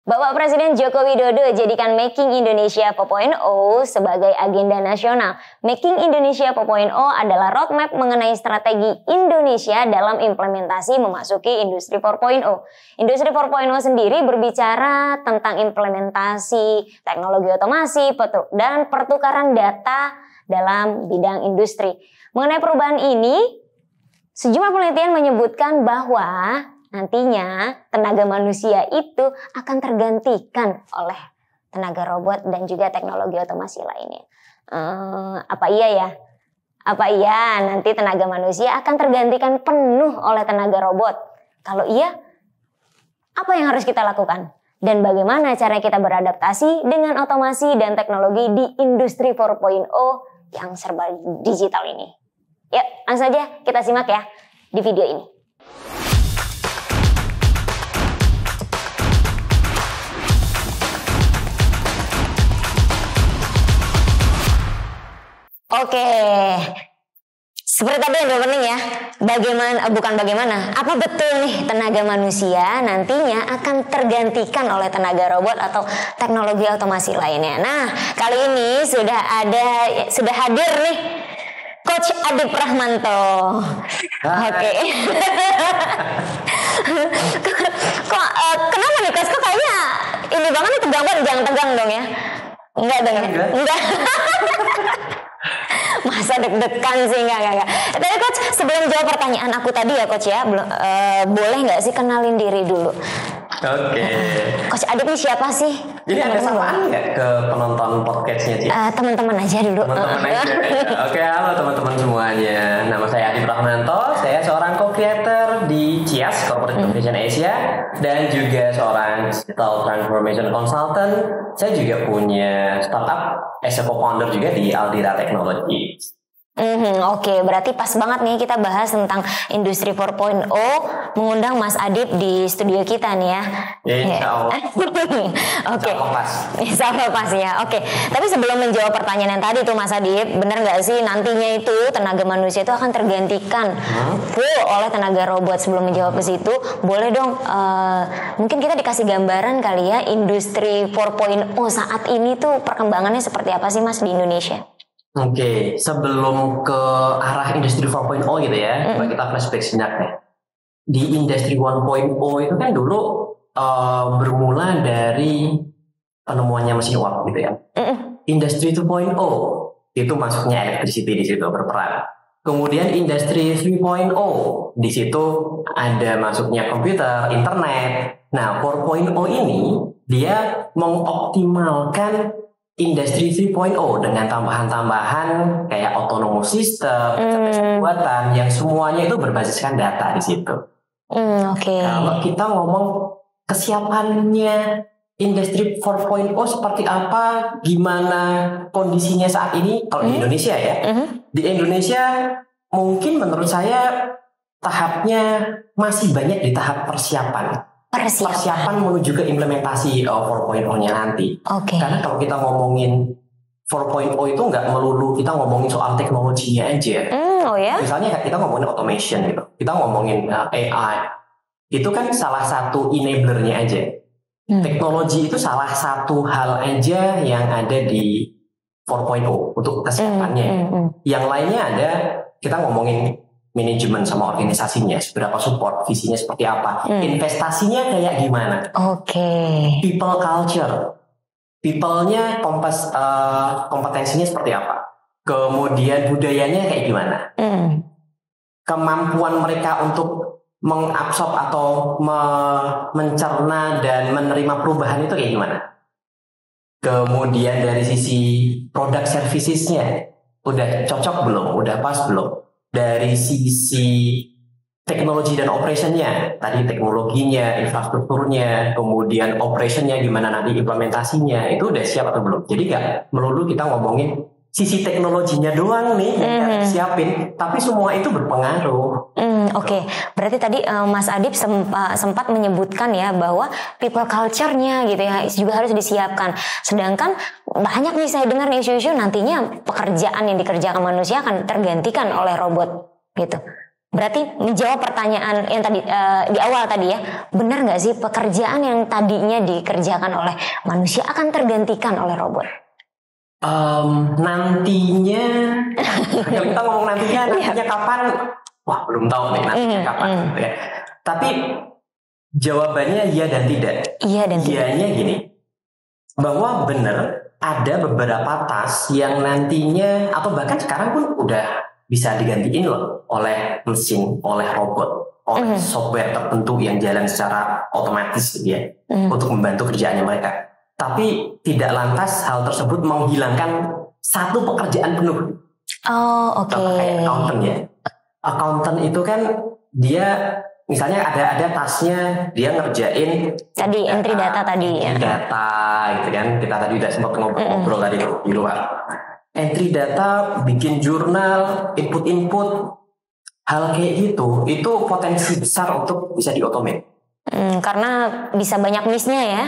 Bapak Presiden Joko Widodo jadikan Making Indonesia 4.0 sebagai agenda nasional. Making Indonesia 4.0 adalah roadmap mengenai strategi Indonesia dalam implementasi memasuki Industri 4.0. Industri 4.0 sendiri berbicara tentang implementasi teknologi otomasi dan pertukaran data dalam bidang industri. Mengenai perubahan ini, sejumlah penelitian menyebutkan bahwa nantinya tenaga manusia itu akan tergantikan oleh tenaga robot dan juga teknologi otomasi lainnya. Apa iya ya? Apa iya nanti tenaga manusia akan tergantikan penuh oleh tenaga robot? Kalau iya, apa yang harus kita lakukan? Dan bagaimana cara kita beradaptasi dengan otomasi dan teknologi di industri 4.0 yang serba digital ini? Yuk, langsung saja kita simak ya di video ini. Oke, seperti tadi yang penting ya, apa betul nih tenaga manusia nantinya akan tergantikan oleh tenaga robot atau teknologi otomasi lainnya. Nah, kali ini sudah hadir nih Coach Adip Rahmanto. Oke. Kenapa nih Coach? Kok kayaknya ini banget nih, tegang banget, jangan tegang dong ya. Enggak dong ya? Enggak. Masa deg-degan sih, enggak. Tapi Coach, sebelum jawab pertanyaan aku tadi ya Coach ya, boleh nggak sih kenalin diri dulu? Oke. Coach Adip ini siapa sih? Ini ada sapaan nggak ke penonton podcastnya Ci? Teman-teman aja dulu. Teman-teman aja. Oke, halo teman-teman semuanya. Nama saya Adip Rahmanto. Saya seorang co-creator di CIAS Corporate Communication Asia dan juga seorang digital transformation consultant. Saya juga punya startup as a co-founder juga di Aldira Technology. Oke, berarti pas banget nih kita bahas tentang Industri 4.0, mengundang Mas Adip di studio kita nih ya. Ya, insya Allah. Oke. Insya Allah pas ya. Oke, tapi sebelum menjawab pertanyaan yang tadi tuh Mas Adip, benar nggak sih nantinya itu tenaga manusia itu akan tergantikan full oleh tenaga robot? Sebelum menjawab ke situ, boleh dong mungkin kita dikasih gambaran kali ya Industri 4.0 saat ini tuh perkembangannya seperti apa sih Mas di Indonesia? Oke, sebelum ke arah industri 4.0 gitu ya, coba kita flashback sejenak ya. Di industri 1.0 itu kan dulu bermula dari penemuannya mesin uap gitu ya. Industri 2.0 itu masuknya electricity di situ berperan. Kemudian industri 3.0 di situ ada masuknya komputer, internet. Nah, 4.0 ini dia mengoptimalkan Industri 3.0 dengan tambahan-tambahan kayak autonomous system, kecerdasan buatan yang semuanya itu berbasiskan data di situ. Oke. Kalau kita ngomong kesiapannya Industri 4.0 seperti apa, gimana kondisinya saat ini kalau di Indonesia ya. Di Indonesia mungkin menurut saya tahapnya masih banyak di tahap persiapan menuju ke implementasi 4.0-nya nanti. Karena kalau kita ngomongin 4.0 itu nggak melulu kita ngomongin soal teknologinya aja. Misalnya kita ngomongin automation gitu, kita ngomongin AI, itu kan salah satu enablernya aja. Teknologi itu salah satu hal aja yang ada di 4.0 untuk kesiapannya. Yang lainnya ada kita ngomongin manajemen sama organisasinya, seberapa support, visinya seperti apa, investasinya kayak gimana, people culture, people-nya kompetensinya seperti apa, kemudian budayanya kayak gimana, kemampuan mereka untuk mengabsorb atau mencerna dan menerima perubahan itu kayak gimana, kemudian dari sisi product services-nya udah cocok belum, udah pas belum. Dari sisi teknologi dan operationnya, tadi teknologinya, infrastrukturnya, kemudian operationnya gimana nanti implementasinya, itu udah siap atau belum. Jadi nggak melulu kita ngomongin sisi teknologinya doang nih yang siapin, tapi semua itu berpengaruh. Berarti tadi Mas Adip sempat menyebutkan ya bahwa people culture-nya gitu ya juga harus disiapkan. Sedangkan banyak nih saya dengar isu-isu nantinya pekerjaan yang dikerjakan manusia akan tergantikan oleh robot gitu. Berarti menjawab pertanyaan yang tadi di awal tadi ya, benar nggak sih pekerjaan yang tadinya dikerjakan oleh manusia akan tergantikan oleh robot? Nantinya, kalau kita ngomong nantinya kapan? Wah, belum tahu nih nantinya kapan gitu ya. Tapi jawabannya iya dan tidak. Iya dan tidak. Iyanya gini, bahwa benar ada beberapa task yang nantinya atau bahkan sekarang pun udah bisa digantiin loh oleh mesin, oleh robot, oleh software tertentu yang jalan secara otomatis gitu ya, untuk membantu kerjaannya mereka. Tapi tidak lantas hal tersebut menghilangkan satu pekerjaan penuh. Oh, oke. Kayak accountant ya. Accountant itu kan dia misalnya ada tasknya dia ngerjain tadi entry data tadi ya. Data gitu kan. Kita tadi udah sempat ngobrol tadi di luar. Entry data, bikin jurnal, input-input, hal kayak gitu, itu potensi besar untuk bisa di-automate. Karena bisa banyak miss-nya ya.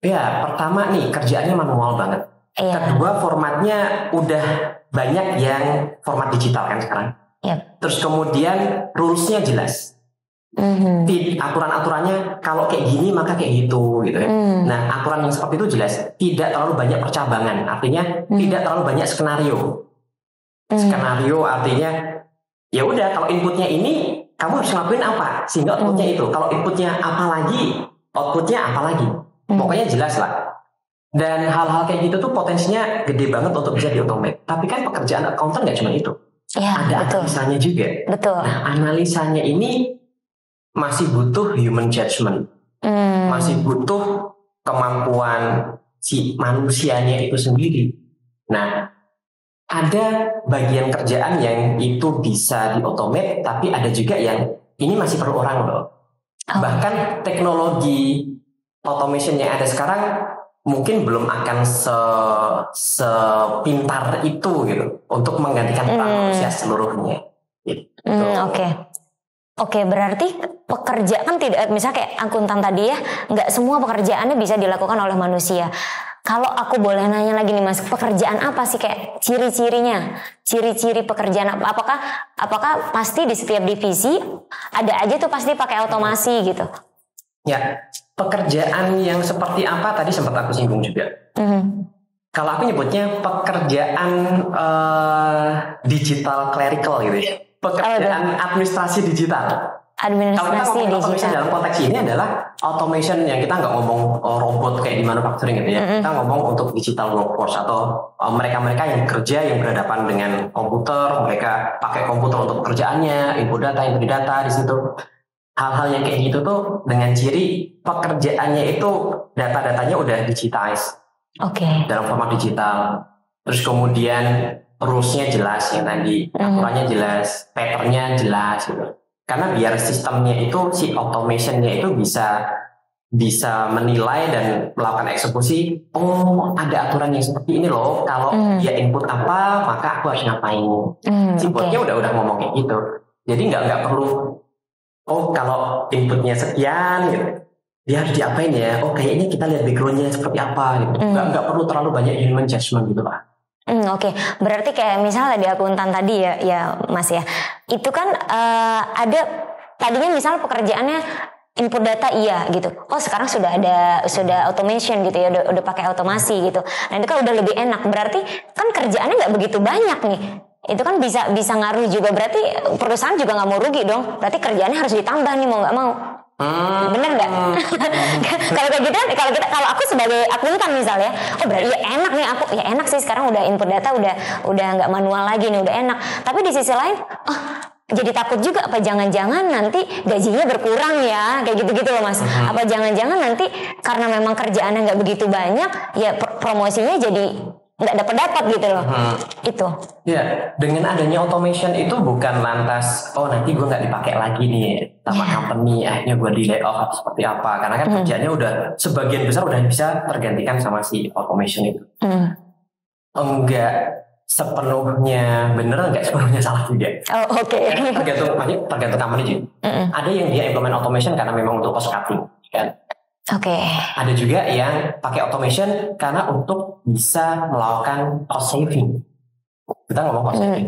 Ya, pertama nih kerjaannya manual banget. Iya. Kedua, formatnya udah banyak yang format digital kan sekarang. Yep. Terus kemudian rules-nya jelas. Aturan-aturannya kalau kayak gini maka kayak gitu ya. Nah, aturan yang seperti itu jelas, tidak terlalu banyak percabangan, artinya tidak terlalu banyak skenario. Skenario artinya ya udah kalau inputnya ini kamu harus ngelakuin apa sehingga outputnya itu. Kalau inputnya apa lagi, outputnya apa lagi. Pokoknya jelas lah. Dan hal-hal kayak gitu tuh potensinya gede banget untuk bisa di-automate. Tapi kan pekerjaan accountant nggak cuma itu. Ya, ada analisanya juga. Betul. Nah, analisanya ini masih butuh human judgment, masih butuh kemampuan si manusianya itu sendiri. Nah, ada bagian kerjaan yang itu bisa di-automate, tapi ada juga yang ini masih perlu orang loh. Bahkan teknologi automation yang ada sekarang mungkin belum akan sepintar itu gitu untuk menggantikan peran manusia seluruhnya. Gitu. Oke, berarti pekerjaan tidak, misalnya kayak akuntan tadi ya, nggak semua pekerjaannya bisa dilakukan oleh manusia. Kalau aku boleh nanya lagi nih Mas, pekerjaan apa sih kayak ciri-cirinya? Ciri-ciri pekerjaan apa? Apakah pasti di setiap divisi ada aja tuh pasti pakai otomasi gitu? Ya, pekerjaan yang seperti apa tadi sempat aku singgung juga. Kalau aku nyebutnya pekerjaan digital clerical gitu ya. Pekerjaan administrasi digital. Kalau kita ngomong automation dalam konteks ini adalah automation yang kita nggak ngomong robot kayak di manufacturing gitu ya. Kita ngomong untuk digital workforce atau mereka-mereka yang kerja yang berhadapan dengan komputer, mereka pakai komputer untuk pekerjaannya, input data di situ. Hal-hal yang kayak gitu tuh dengan ciri pekerjaannya itu data-datanya udah digitize. Dalam format digital. Terus kemudian rules-nya jelas yang tadi, aturannya jelas, pattern-nya jelas gitu. Karena biar sistemnya itu, si automation-nya itu bisa menilai dan melakukan eksekusi. Oh, ada aturan yang seperti ini loh. Kalau dia input apa, maka aku harus ngapain. Si botnya udah ngomong kayak gitu. Jadi nggak perlu. Oh, kalau inputnya sekian, gitu, dia harus diapain ya? Oh, kayaknya kita lihat background-nya seperti apa. Gitu. Nggak perlu terlalu banyak human judgment gitu lah. Berarti kayak misalnya di akuntan tadi ya Mas ya, itu kan ada tadinya misal pekerjaannya input data iya gitu. Oh sekarang sudah automation gitu ya, udah pakai otomasi gitu. Nah itu kan udah lebih enak. Berarti kan kerjaannya nggak begitu banyak nih. Itu kan bisa ngaruh juga. Berarti perusahaan juga nggak mau rugi dong. Berarti kerjaannya harus ditambah nih mau nggak mau. Bener nggak? Kalau kayak gitu, kalau aku sebagai akuntan misalnya, oh berarti ya enak nih aku, ya enak sih sekarang udah input data udah nggak manual lagi nih, udah enak. Tapi di sisi lain, jadi takut juga apa jangan-jangan nanti gajinya berkurang ya, kayak gitu-gitu loh Mas. Apa jangan-jangan nanti karena memang kerjaannya nggak begitu banyak, ya promosinya jadi nggak dapat gitu loh. Itu ya, dengan adanya automation itu bukan lantas nanti gue nggak dipakai lagi nih sama company, akhirnya gue di layoff atau seperti apa, karena kan kerjanya udah sebagian besar udah bisa tergantikan sama si automation itu. Enggak sepenuhnya bener, enggak sepenuhnya salah juga. Tergantung company juga. Ada yang dia implement automation karena memang untuk cost cutting kan. Ada juga yang pakai automation karena untuk bisa melakukan cost saving. Kita ngomong cost saving.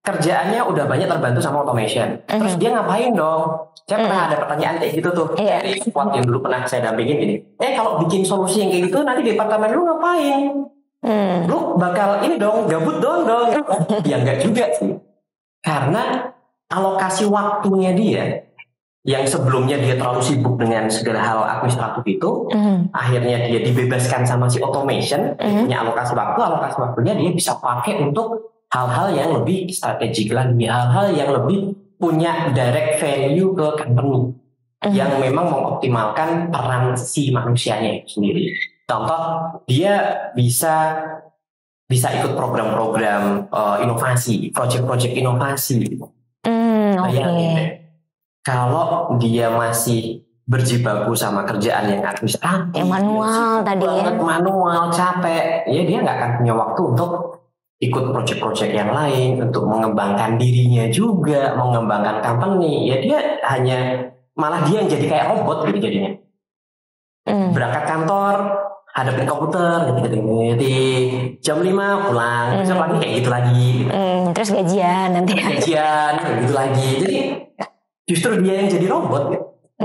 kerjaannya udah banyak terbantu sama automation. Terus dia ngapain dong? Saya pernah ada pertanyaan kayak gitu tuh. Dari squad yang dulu pernah saya dampingin gini. Kalau bikin solusi yang kayak gitu nanti departemen lu ngapain? Lu bakal ini dong, gabut dong. Ya enggak juga sih. Karena alokasi waktunya dia yang sebelumnya dia terlalu sibuk dengan segala hal administratif itu, akhirnya dia dibebaskan sama si automation, punya alokasi waktunya dia bisa pakai untuk hal-hal yang lebih strategik lagi, hal-hal yang lebih punya direct value ke company, yang memang mengoptimalkan peran si manusianya itu sendiri. Contoh, dia bisa ikut program-program inovasi, project-project inovasi. Bayangin deh. Kalau dia masih berjibaku sama kerjaan yang administratif, yang manual tadi ya, manual, capek, ya dia nggak akan punya waktu untuk ikut proyek-proyek yang lain, untuk mengembangkan dirinya juga, mengembangkan company. Ya dia malah dia yang jadi kayak robot gitu jadinya. Berangkat kantor, hadapin komputer, jam 5 pulang, besok lagi kayak gitu lagi. Terus gajian nanti. Kayak gitu lagi. Jadi justru dia yang jadi robot ya.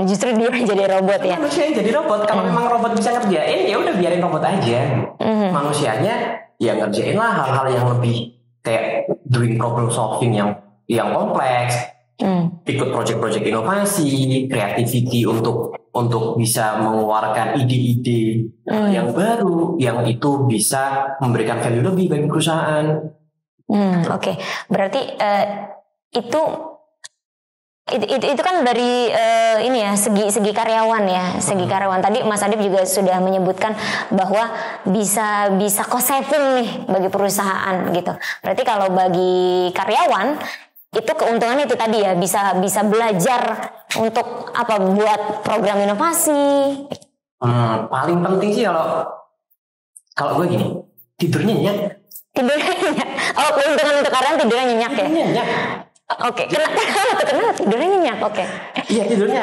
Justru dia yang jadi robot ya. Manusia yang jadi robot. Kalau memang robot bisa ngerjain, ya udah biarin robot aja. Manusianya ya ngerjain lah hal-hal yang lebih kayak doing problem solving yang kompleks. Ikut project-project inovasi, creativity untuk bisa mengeluarkan ide-ide yang baru, yang itu bisa memberikan value lebih bagi perusahaan. Oke. Berarti itu kan dari ini ya segi karyawan ya, segi karyawan. Tadi Mas Adip juga sudah menyebutkan bahwa bisa cost saving nih bagi perusahaan gitu. Berarti kalau bagi karyawan itu keuntungannya itu tadi ya, bisa belajar untuk buat program inovasi. Paling penting sih kalau gue gini, tidurnya nyenyak. Oh, keuntungan untuk karyawan tidurnya nyenyak ya. Nyenyak. Oke, kenapa tidurnya nyenyak? Oke. Iya, tidurnya.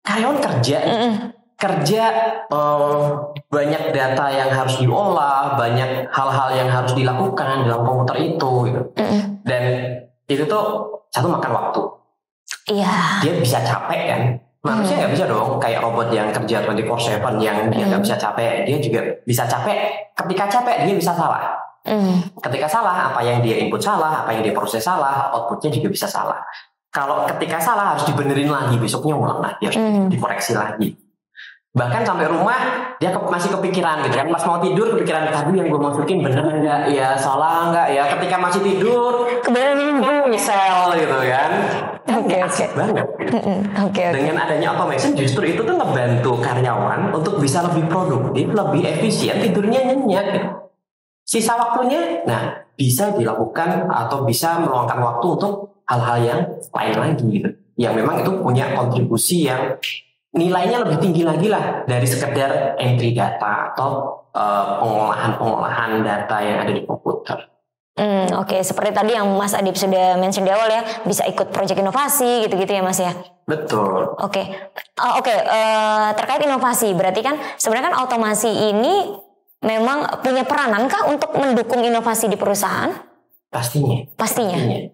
Karyawan kerja banyak data yang harus diolah, banyak hal-hal yang harus dilakukan dalam komputer itu gitu. Dan itu tuh satu makan waktu. Iya. Dia bisa capek kan? Manusia nggak bisa dong kayak robot yang kerja 24/7 yang dia nggak bisa capek. Dia juga bisa capek. Ketika capek dia bisa salah. Ketika salah, apa yang dia input salah, apa yang dia proses salah, outputnya juga bisa salah. Kalau ketika salah harus dibenerin lagi, besoknya ulang lagi, harus dikoreksi lagi. Bahkan sampai rumah dia masih kepikiran gitu kan, pas mau tidur kepikiran tadi yang gue masukin bener nggak ya, salah nggak ya. Ketika masih tidur kebetulan misal gitu kan. Oke. Banget. Oke. Dengan adanya automation justru itu tuh ngebantu karyawan untuk bisa lebih produktif, lebih efisien, tidurnya nyenyak gitu. Sisa waktunya, bisa dilakukan atau bisa meluangkan waktu untuk hal-hal yang lain lagi gitu. Yang memang itu punya kontribusi yang nilainya lebih tinggi lagi lah dari sekedar entry data atau pengolahan data yang ada di komputer. Oke. Seperti tadi yang Mas Adip sudah mention di awal ya, bisa ikut proyek inovasi gitu-gitu ya Mas ya. Betul. Oke. Terkait inovasi, berarti kan sebenarnya kan otomasi ini memang punya peranan-kah untuk mendukung inovasi di perusahaan? Pastinya.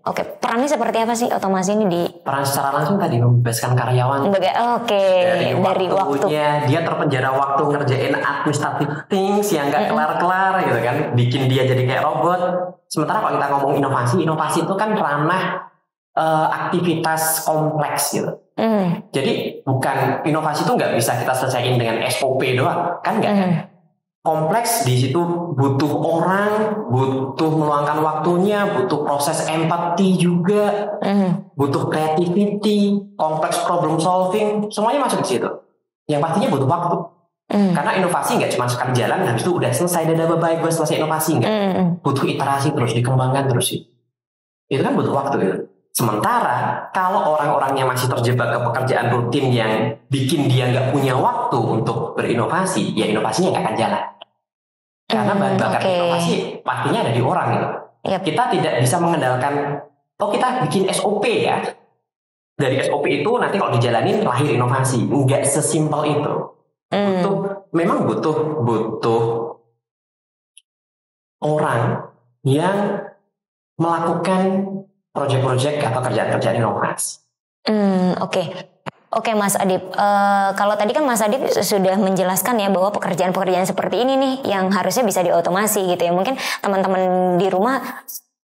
Oke. Perannya seperti apa sih otomasi ini di? Peran secara langsung tadi membebaskan karyawan. Dari waktunya dia terpenjara waktu ngerjain administrative things yang nggak kelar-kelar gitu kan, bikin dia jadi kayak robot. Sementara kalau kita ngomong inovasi itu kan ranah aktivitas kompleks gitu. Jadi bukan inovasi itu nggak bisa kita selesaiin dengan SOP doang, kan nggak kan? Kompleks di situ butuh orang, butuh meluangkan waktunya, butuh proses empati juga, butuh creativity, kompleks problem solving, semuanya masuk di situ. Yang pastinya butuh waktu. Karena inovasi nggak cuma sekali jalan, habis itu udah selesai, dadah bye gue selesai inovasi, nggak. Butuh iterasi terus, dikembangkan terus sih. Itu kan butuh waktu gitu. Sementara kalau orang-orangnya masih terjebak ke pekerjaan rutin yang bikin dia nggak punya waktu untuk berinovasi, ya inovasinya nggak akan jalan. Karena bahan bakar inovasi pastinya ada di orang gitu. Kita tidak bisa mengandalkan, kita bikin SOP ya. Dari SOP itu nanti kalau dijalanin lahir inovasi. Enggak sesimpel itu. Memang butuh orang yang melakukan proyek-proyek atau kerjaan-kerjaan inovasi. Oke Mas Adip, kalau tadi kan Mas Adip sudah menjelaskan ya bahwa pekerjaan-pekerjaan seperti ini nih yang harusnya bisa diotomasi gitu ya. Mungkin teman-teman di rumah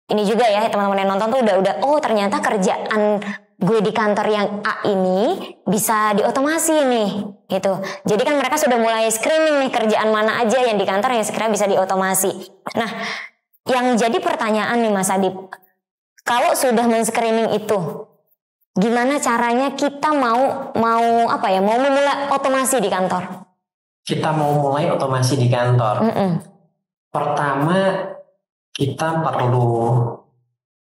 ini juga ya, teman-teman yang nonton tuh udah oh ternyata kerjaan gue di kantor yang A ini bisa diotomasi nih gitu. Jadi kan mereka sudah mulai screening nih kerjaan mana aja yang di kantor yang sekiranya bisa diotomasi. Nah, yang jadi pertanyaan nih Mas Adip, kalau sudah men-screening itu, gimana caranya kita mau memulai otomasi di kantor? Kita mau mulai otomasi di kantor. Pertama, kita perlu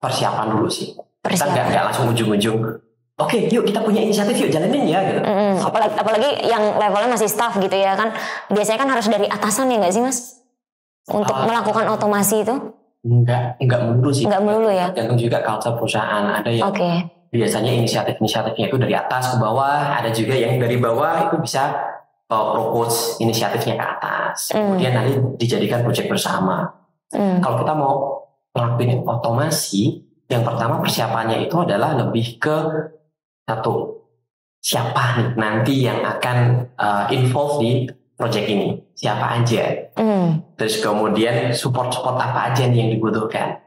persiapan dulu sih. Kita nggak langsung ujung-ujung. Oke, yuk kita punya inisiatif, yuk jalanin ya gitu. Apalagi yang levelnya masih staff gitu ya kan. Biasanya kan harus dari atasan ya nggak sih Mas? Untuk melakukan otomasi itu? Enggak melulu sih. Enggak melulu ya. Tergantung juga culture perusahaan. Ada yang biasanya inisiatifnya itu dari atas ke bawah, ada juga yang dari bawah itu bisa propose inisiatifnya ke atas. Kemudian nanti dijadikan proyek bersama. Kalau kita mau ngelakuin otomasi, yang pertama persiapannya itu adalah lebih ke satu, siapa nih nanti yang akan involve di proyek ini, siapa aja. Terus kemudian support apa aja nih yang dibutuhkan.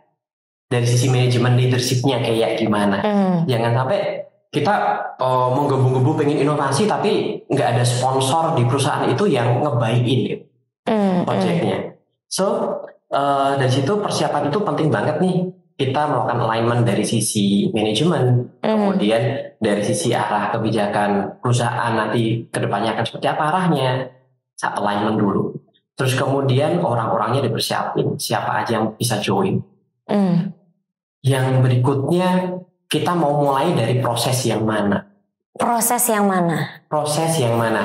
Dari sisi manajemen leadership-nya kayak gimana. Jangan sampai kita menggebu-gebu pengen inovasi tapi nggak ada sponsor di perusahaan itu yang ngebaikin gitu, proyeknya. So dari situ persiapan itu penting banget nih. Kita melakukan alignment dari sisi manajemen, kemudian dari sisi arah kebijakan perusahaan nanti kedepannya akan seperti apa arahnya. Alignment dulu. Terus kemudian orang-orangnya dipersiapin, siapa aja yang bisa join. Yang berikutnya kita mau mulai dari proses yang mana? Proses yang mana?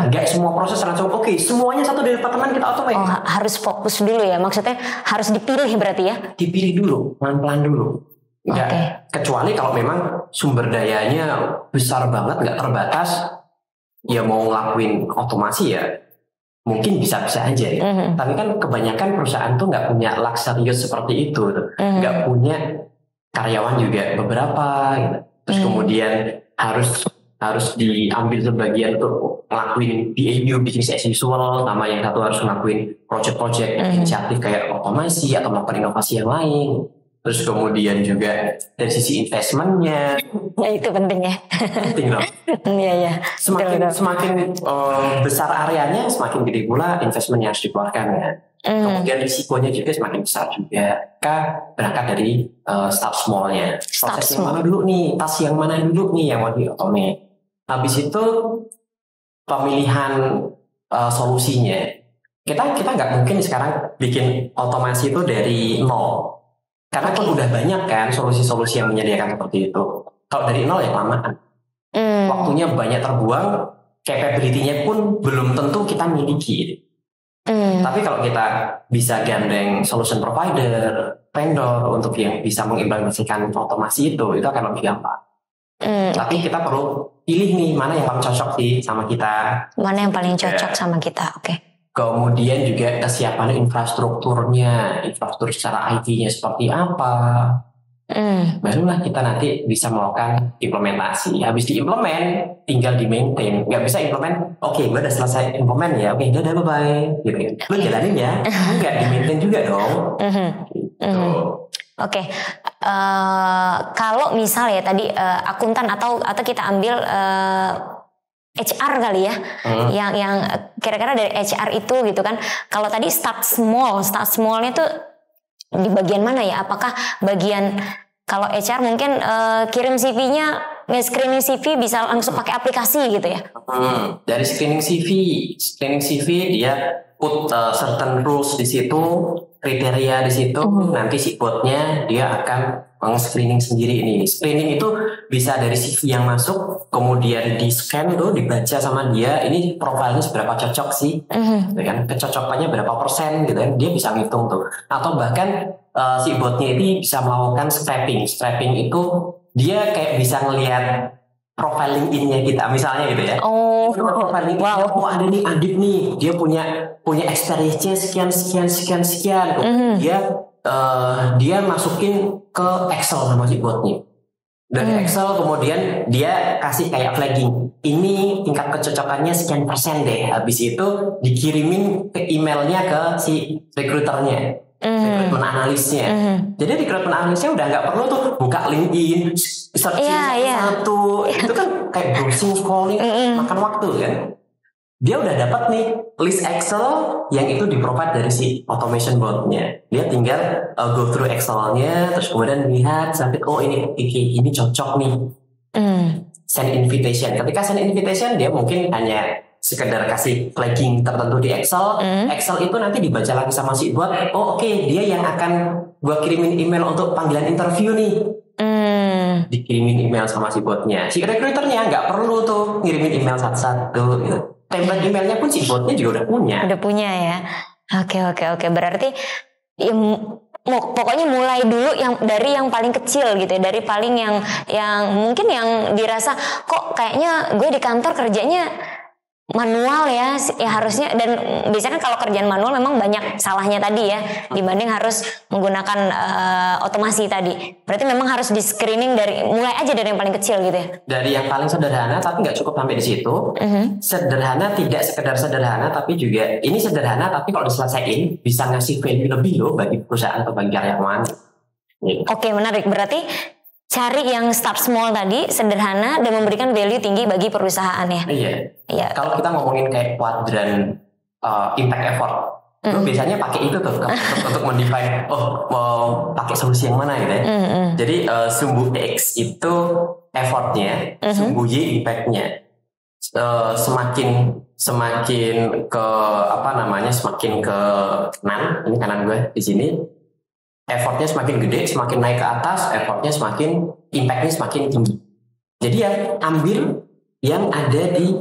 Enggak semua proses langsung oke, semuanya satu dari departemen kita otomatis. Oh, harus fokus dulu ya. Maksudnya harus dipilih berarti ya? Dipilih dulu, pelan-pelan dulu. Enggak, kecuali kalau memang sumber dayanya besar banget, enggak terbatas, ya mau ngelakuin otomasi ya mungkin bisa-bisa aja ya. Tapi kan kebanyakan perusahaan tuh nggak punya luxurious seperti itu, nggak punya karyawan juga beberapa gitu. Terus kemudian harus diambil sebagian untuk ngelakuin BAU business as usual, sama yang satu harus ngelakuin project-project inisiatif kayak otomasi atau melakukan inovasi yang lain. Terus kemudian juga dari sisi investmentnya, ya itu pentingnya. Penting loh. Iya. Semakin besar areanya, semakin gede pula investmentnya harus dikeluarkan ya. Kemudian risikonya juga semakin besar juga. Berangkat dari start small-nya. Proses yang mana dulu nih, tas yang mana dulu nih yang mau di-automate. Habis itu pemilihan solusinya. Kita nggak mungkin sekarang bikin otomasi itu dari nol. Karena kan udah banyak kan solusi-solusi yang menyediakan seperti itu. Kalau dari nol ya kelamaan. Waktunya banyak terbuang, capability-nya pun belum tentu kita miliki. Tapi kalau kita bisa gandeng solution provider, vendor untuk yang bisa mengimplementasikan otomasi itu akan lebih gampang. Tapi kita perlu pilih nih mana yang paling cocok sih sama kita. Mana yang paling cocok sama kita, oke. Kemudian juga kesiapan infrastruktur secara IT-nya seperti apa. Barulah kita nanti bisa melakukan implementasi. Habis diimplement, tinggal di-maintain. Nggak bisa implement, oke, gue udah selesai implement ya, oke, udah bye-bye. Gitu. Lu jalanin ya, nggak di-maintain juga dong. Gitu. Oke. Kalau misal ya tadi akuntan atau kita ambil HR kali ya, yang kira-kira dari HR itu gitu kan. Kalau tadi start small-nya tuh di bagian mana ya? Apakah bagian kalau HR mungkin kirim CV-nya, nge-screening CV bisa langsung pakai aplikasi gitu ya? Dari screening CV dia put certain rules di situ, kriteria di situ, nanti si botnya dia akan screening sendiri ini. Screening itu bisa dari CV yang masuk, kemudian di scan tuh, dibaca sama dia, ini profilnya seberapa cocok sih, gitu kan? Kecocokannya berapa persen gitu kan? Dia bisa ngitung tuh. Atau bahkan si botnya ini bisa melakukan scraping. Scraping itu dia kayak bisa ngelihat profile LinkedIn-nya kita misalnya gitu ya. Profile LinkedIn-nya, ada nih Adip nih, dia punya experience-nya sekian. Dia dia masukin ke Excel sama si botnya. Dari Excel kemudian dia kasih kayak flagging. Ini tingkat kecocokannya sekian persen deh. Habis itu dikirimin ke emailnya ke si recruiternya, rekrutmen analisnya. Jadi rekrutmen analisnya udah nggak perlu tuh buka LinkedIn, searching satu. Itu kan kayak browsing, scrolling, makan waktu kan. Dia udah dapat nih list Excel yang itu di-provide dari si automation bot-nya. Dia tinggal go through Excel-nya, terus kemudian lihat sampai ini cocok nih. Send invitation. Ketika send invitation, dia mungkin hanya sekedar kasih flagging tertentu di Excel. Excel itu nanti dibaca lagi sama si bot. Dia yang akan gua kirimin email untuk panggilan interview nih. Dikirimin email sama si botnya. Si recruiternya nggak perlu tuh ngirimin email satu-satu gitu. Template emailnya pun si botnya juga udah punya. Udah punya ya. Oke. Berarti ya, pokoknya mulai dulu dari yang paling kecil gitu ya. Dari paling yang mungkin yang dirasa kok kayaknya gue di kantor kerjanya manual ya harusnya, dan biasanya kan kalau kerjaan manual memang banyak salahnya tadi ya dibanding harus menggunakan otomasi tadi. Berarti memang harus di screening mulai aja dari yang paling kecil gitu ya. Dari yang paling sederhana, tapi nggak cukup sampai di situ. Sederhana tidak sekedar sederhana, tapi juga ini sederhana tapi kalau diselesaikan bisa ngasih value lebih loh bagi perusahaan atau bagi karyawan. Oke, menarik. Berarti cari yang start small tadi, sederhana dan memberikan value tinggi bagi perusahaan ya. Iya. Kalau kita ngomongin kayak kuadran impact effort, lu biasanya pakai itu tuh untuk mendefine mau pakai solusi yang mana gitu ya. Jadi sumbu X itu effortnya, sumbu Y impactnya. Semakin ke semakin ke kanan, ini kanan gue di sini. Effortnya semakin gede, semakin naik ke atas, effortnya semakin, impactnya semakin tinggi. Jadi ya ambil yang ada di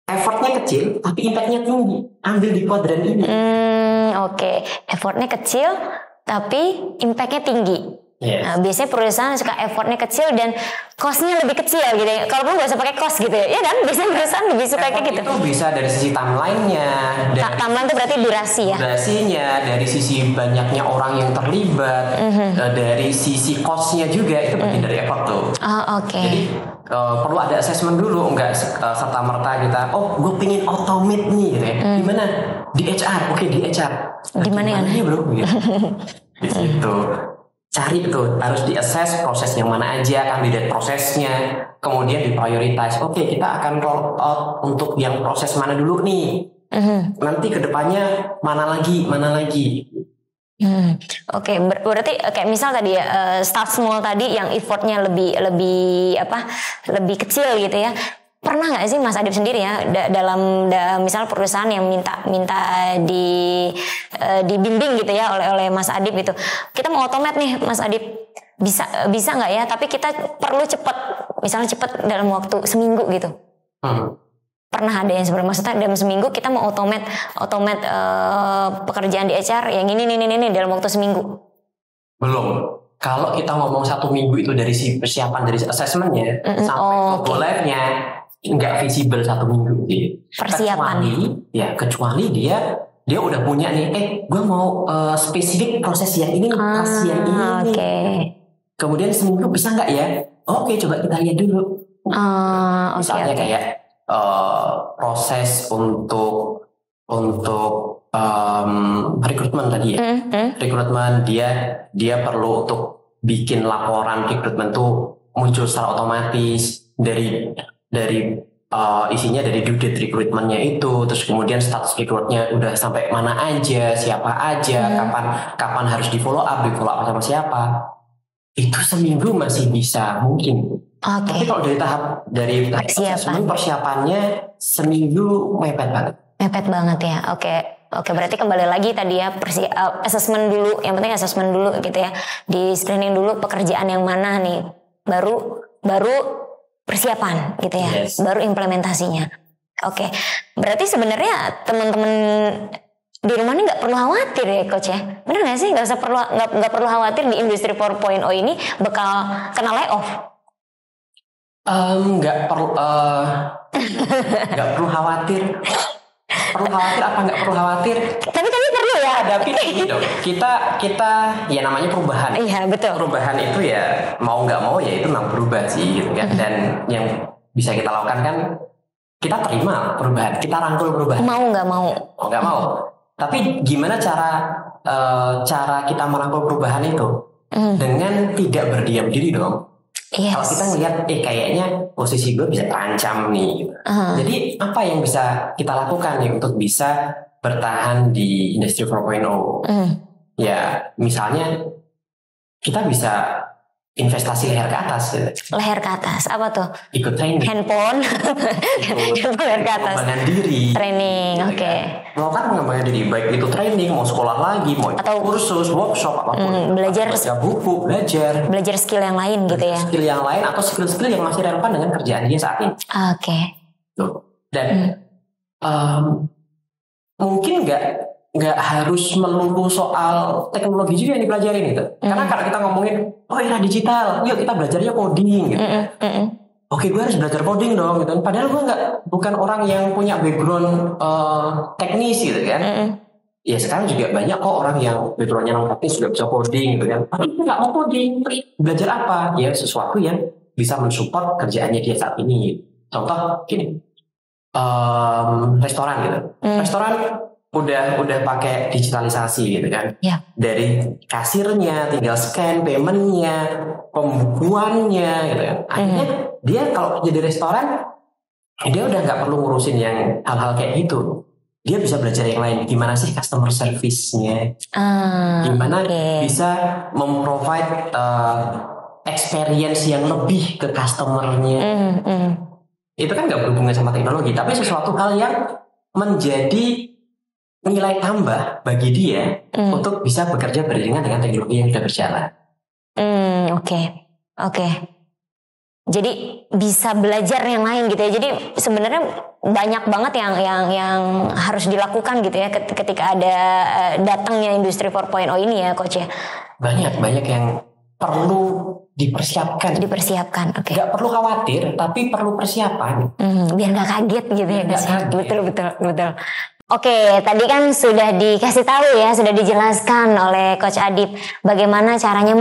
effortnya kecil, tapi impactnya tinggi. Ambil di kuadran ini. Effortnya kecil, tapi impactnya tinggi. Nah, biasanya perusahaan suka effortnya kecil dan cost-nya lebih kecil gitu ya. Kalaupun nggak usah pakai cost gitu ya, kan? Biasanya perusahaan lebih suka kayak gitu. Itu bisa dari sisi timeline-nya. Timeline itu berarti durasi ya? Durasinya, dari sisi banyaknya orang yang terlibat, dari sisi cost-nya juga itu bagian dari effort tuh. Jadi perlu ada assessment dulu, nggak serta-merta kita, gue pingin automate nih gitu ya. Di mana? Di HR, di HR. Di mana ya bro? Gitu. Di situ. Cari tuh, harus di-assess proses yang mana aja, kandidat prosesnya, kemudian diprioritize. Kita akan roll out untuk yang proses mana dulu nih. Nanti kedepannya mana lagi. Berarti kayak misal tadi ya start small tadi yang effortnya lebih kecil gitu ya. Pernah nggak sih Mas Adip sendiri ya dalam misal perusahaan yang minta dibimbing gitu ya oleh Mas Adip itu, kita mau automate nih Mas Adip, bisa nggak ya, tapi kita perlu misalnya cepat dalam waktu seminggu gitu. Pernah ada yang sebenarnya maksudnya dalam seminggu kita mau automate pekerjaan di HR yang ini dalam waktu seminggu? Belum. Kalau kita ngomong 1 minggu itu dari si persiapan dari assessmentnya sampai go live-nya nggak visible 1 minggu gitu. Persiapan. Kecuali dia udah punya nih, gue mau spesifik proses yang ini, proses yang ini. Kemudian seminggu bisa nggak ya? Coba kita lihat dulu. Misalnya kayak proses untuk rekrutmen tadi ya. Rekrutmen dia perlu untuk bikin laporan rekrutmen tuh muncul secara otomatis dari isinya dari due date rekrutmennya itu, terus kemudian status rekrutnya udah sampai mana aja, siapa aja, kapan harus di follow up sama siapa. Itu seminggu masih bisa mungkin. Tapi kalau dari tahap persiapannya seminggu mepet banget ya. Oke, berarti kembali lagi tadi ya assessment dulu, yang penting assessment dulu gitu ya. Di screening dulu pekerjaan yang mana nih, baru persiapan gitu ya. Baru implementasinya. Berarti sebenarnya teman-teman di rumah ini nggak perlu khawatir ya coach ya, benar nggak sih? Nggak perlu khawatir di industri 4.0 ini bakal kena layoff. Nggak perlu khawatir. perlu khawatir apa nggak perlu khawatir? Tapi perlu ya. Hadapi ini dong. Kita ya namanya perubahan. Iya betul. Perubahan itu ya mau nggak mau ya itu memang berubah sih gitu kan. Dan yang bisa kita lakukan kan kita terima perubahan, kita rangkul perubahan. Mau nggak mau. Oh nggak mau. Tapi gimana cara kita merangkul perubahan itu dengan tidak berdiam diri dong. Yes. Kalau kita ngelihat kayaknya posisi gue bisa terancam nih. Gitu. Jadi apa yang bisa kita lakukan nih untuk bisa bertahan di industri 4.0? Ya misalnya kita bisa investasi leher ke atas gitu. Leher ke atas apa tuh? Ikut training. Handphone. Leher ke atas. Pengembangan diri. Training, gitu oke. Kan. Mau kan pengembangan diri, baik itu training, mau sekolah lagi, mau atau kursus, workshop apapun. Belajar buku, belajar skill yang lain gitu ya. Skill yang lain atau skill-skill yang masih relevan dengan kerjaan dia saat ini. Oke. Tuh. Dan mungkin nggak harus melulu soal teknologi juga yang dipelajarin gitu. Karena kalau kita ngomongin era digital, yuk kita belajarnya coding gitu. Oke, gue harus belajar coding dong gitu. Padahal gue bukan orang yang punya background teknis gitu kan. Ya sekarang juga banyak kok orang yang backgroundnya non teknis sudah bisa coding gitu kan. Tapi nggak mau coding, belajar apa? Ya sesuatu yang bisa mensupport kerjaannya dia saat ini. Contoh gini, restoran gitu. Restoran udah pakai digitalisasi gitu kan. Yeah. Dari kasirnya tinggal scan paymentnya, pembukuannya gitu kan. Akhirnya dia kalau jadi restoran dia udah nggak perlu ngurusin yang hal-hal kayak gitu. Dia bisa belajar yang lain. Gimana sih customer service-nya? Gimana bisa memprovide experience yang lebih ke customer-nya? Itu kan nggak berhubungan sama teknologi, tapi sesuatu hal yang menjadi nilai tambah bagi dia untuk bisa bekerja beriringan dengan teknologi yang sudah berjalan. Oke. Jadi bisa belajar yang lain gitu ya. Jadi sebenarnya banyak banget yang harus dilakukan gitu ya ketika ada datangnya industri 4.0 ini ya Coach ya. Banyak yang perlu dipersiapkan. Oke. Gak perlu khawatir, tapi perlu persiapan. Biar gak kaget gitu ya. Betul. Oke, tadi kan sudah dikasih tahu ya, sudah dijelaskan oleh Coach Adip bagaimana caranya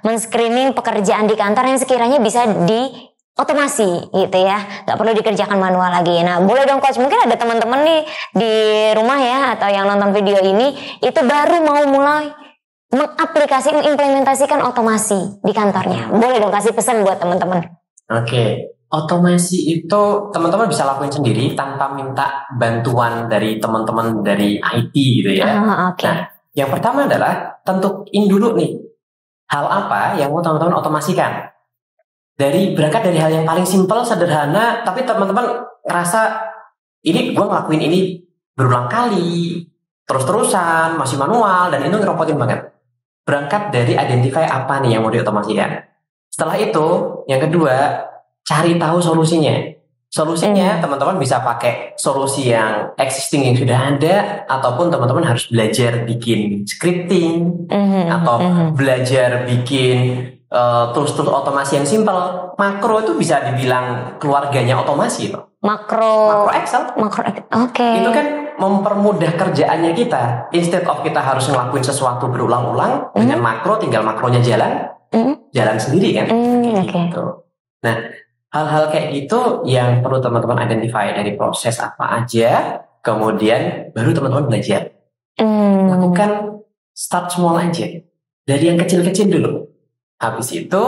men-screening pekerjaan di kantor yang sekiranya bisa diotomasi gitu ya, nggak perlu dikerjakan manual lagi. Nah, boleh dong Coach, mungkin ada teman-teman nih di rumah ya atau yang nonton video ini itu baru mau mulai mengimplementasikan otomasi di kantornya. Boleh dong kasih pesan buat teman-teman. Oke. Otomasi itu teman-teman bisa lakuin sendiri tanpa minta bantuan dari teman-teman dari IT gitu ya. Nah, yang pertama adalah tentuin dulu nih hal apa yang mau teman-teman otomasikan. Berangkat dari hal yang paling simpel, sederhana, tapi teman-teman ngerasa ini gue ngelakuin ini berulang kali, terus-terusan, masih manual, dan itu ngeropotin banget. Berangkat dari identify apa nih yang mau diotomasikan. Setelah itu, yang kedua, cari tahu solusinya. Teman-teman bisa pakai solusi yang existing yang sudah ada, ataupun teman-teman harus belajar bikin scripting, atau belajar bikin tools-tools otomasi yang simple. Makro itu bisa dibilang keluarganya otomasi. Makro Excel. Oke. Itu kan mempermudah kerjaannya kita. Instead of kita harus ngelakuin sesuatu berulang-ulang, dengan makro tinggal makronya jalan sendiri kan. Gitu. Nah, hal-hal kayak gitu yang perlu teman-teman identify dari proses apa aja, kemudian baru teman-teman belajar. Lakukan start small aja, dari yang kecil-kecil dulu. Habis itu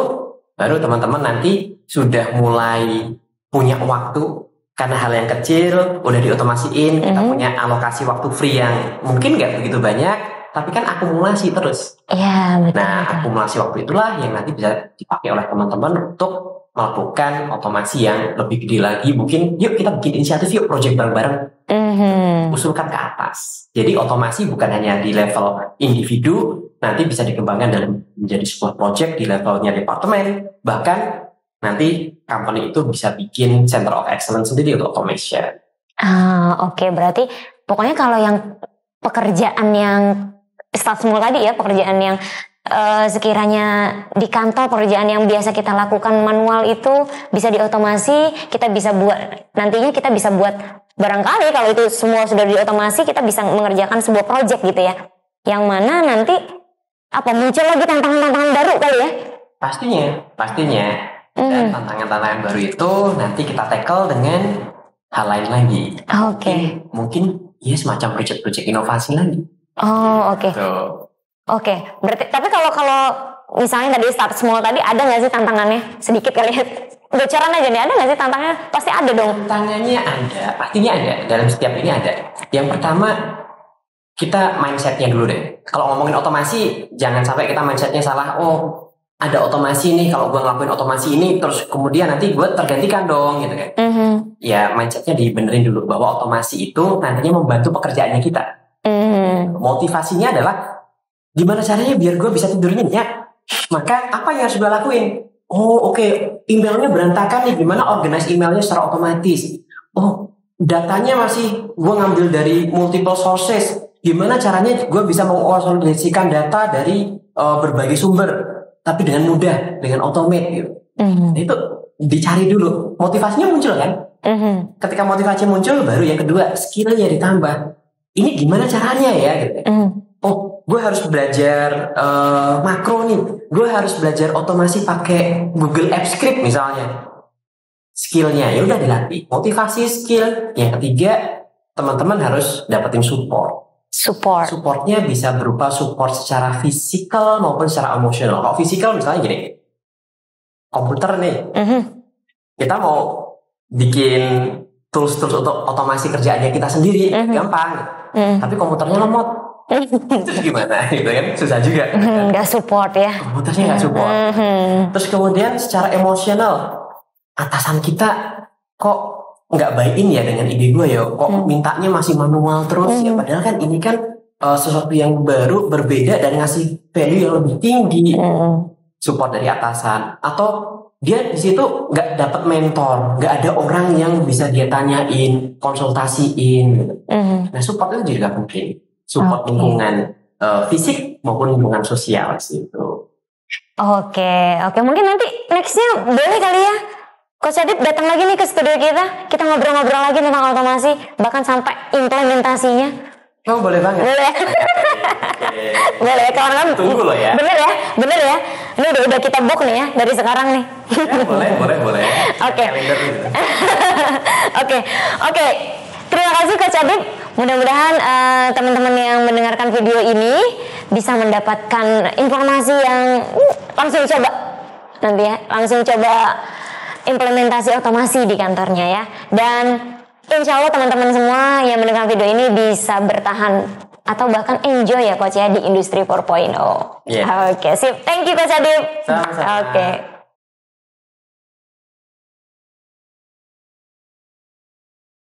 baru teman-teman nanti sudah mulai punya waktu, karena hal yang kecil udah diotomasiin, kita punya alokasi waktu free yang mungkin nggak begitu banyak, tapi kan akumulasi terus. Iya, betul. Nah, akumulasi waktu itulah yang nanti bisa dipakai oleh teman-teman untuk melakukan otomasi yang lebih gede lagi. Mungkin yuk kita bikin inisiatif, yuk project bareng-bareng, usulkan ke atas. Jadi otomasi bukan hanya di level individu, nanti bisa dikembangkan dan menjadi sebuah project di levelnya departemen, bahkan nanti company itu bisa bikin center of excellence sendiri untuk automation. Oke, berarti pokoknya kalau yang pekerjaan yang start small tadi ya, pekerjaan yang sekiranya di kantor, pekerjaan yang biasa kita lakukan manual itu bisa diotomasi, nantinya kita bisa buat barangkali kalau itu semua sudah diotomasi, kita bisa mengerjakan sebuah project gitu ya, yang mana nanti muncul lagi tantangan-tantangan baru kali ya? Pastinya. Dan tantangan-tantangan baru itu nanti kita tackle dengan hal lain lagi. Oke. Mungkin ya semacam project-project inovasi lagi. Oh, oke. Oke. Berarti tapi kalau misalnya tadi start small tadi, ada nggak sih tantangannya? Sedikit kali ya. Bocoran aja nih, ada nggak sih tantangannya? Pasti ada dong. Tantangannya ada, pastinya ada. Dalam setiap ini ada. Yang pertama, kita mindsetnya dulu deh. Kalau ngomongin otomasi, jangan sampai kita mindsetnya salah. Oh, ada otomasi nih, kalau gue ngelakuin otomasi ini, terus kemudian nanti gue tergantikan dong, gitu kan. Ya, mindsetnya dibenerin dulu, bahwa otomasi itu nantinya membantu pekerjaannya kita. Motivasinya adalah, gimana caranya biar gue bisa tidur nyenyak? Maka, apa yang harus gue lakuin? Oh, oke. Emailnya berantakan nih, gimana organize emailnya secara otomatis? Oh, datanya masih gue ngambil dari multiple sources. Gimana caranya gue bisa mengkonsolidasikan data dari berbagai sumber, tapi dengan mudah, dengan automate gitu. Nah, itu dicari dulu. Motivasinya muncul kan? Ketika motivasi muncul, baru yang kedua, skillnya ditambah. Ini gimana caranya ya? Gitu. Oh, gue harus belajar makro nih. Gue harus belajar otomasi pakai Google Apps Script misalnya. Skillnya ya udah dilatih. Motivasi, skill. Yang ketiga, teman-teman harus dapetin support. Supportnya bisa berupa support secara fisikal maupun secara emosional. Kalau fisikal misalnya gini, komputer nih, kita mau bikin tools-tools untuk otomasi kerjaannya kita sendiri, gampang. Tapi komputernya lemot, terus gimana? Gitu kan, susah juga. Nggak support ya. Komputernya nggak support. Terus kemudian secara emosional, atasan kita kok nggak buy-in ya dengan ide gue ya, kok mintanya masih manual terus ya, padahal kan ini kan sesuatu yang baru, berbeda dan ngasih value yang lebih tinggi. Support dari atasan, atau dia di situ nggak dapat mentor, nggak ada orang yang bisa dia tanyain, konsultasiin gitu. Nah, support itu juga penting, support lingkungan fisik maupun lingkungan sosial gitu. Oke, mungkin nanti nextnya boleh kali ya Coach Adib datang lagi nih ke studio kita ngobrol-ngobrol lagi tentang otomasi, bahkan sampai implementasinya. Oh, boleh banget. Boleh. Boleh, kawan-kawan. Tunggu loh ya. Bener ya. Ini udah kita book nih ya dari sekarang nih. Ya, boleh. Oke. Oke. Terima kasih Coach Adib. Mudah-mudahan teman-teman yang mendengarkan video ini bisa mendapatkan informasi yang langsung coba nanti ya, langsung coba implementasi otomasi di kantornya ya. Dan insya Allah teman-teman semua yang mendengar video ini bisa bertahan atau bahkan enjoy ya Coach ya di industri 4.0. Yeah. Oke, sip. Thank you Coach Adib. Sama-sama. Oke.